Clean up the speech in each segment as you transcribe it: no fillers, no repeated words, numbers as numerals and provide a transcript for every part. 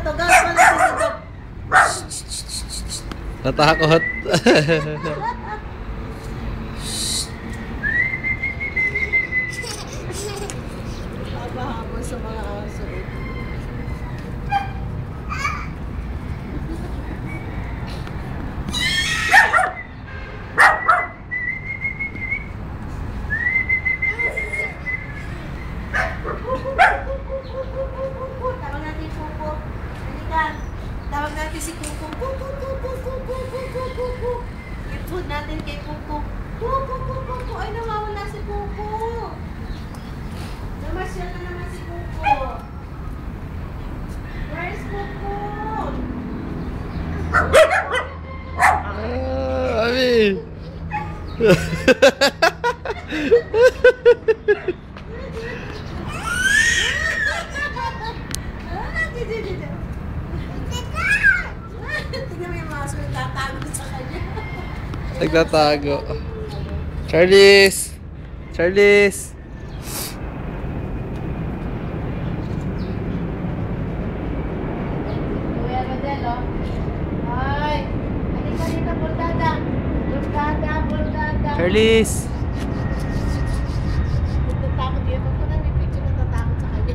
to. Gawin mo natin dito. Natakot. Haba-haba sa mga aso. Tawag natin si Kuko. Halika. Tawag natin si Kuko. I-food natin kay Kuko. Kuko. Ay, nawawala si Kuko. Namasyal na naman si Kuko. Where is Kuko? Abi. Tingnan mo yung mga aso yung tatago sa kanya. Nagtatago. Charlize! Charlize! Kuya Rodel, oh. Ay! Halika dito, Portada. Portada. Charlize! Natatakot yun. Pag na may picture natatakot sa kanya.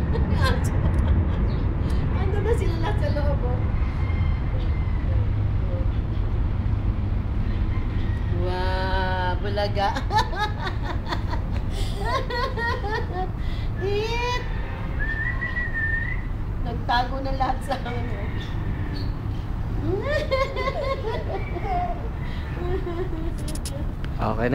Ando na sila lahat sa loob, oh. Wow, bulaga. Hit! Nagtago na lahat sa ano. Okay na.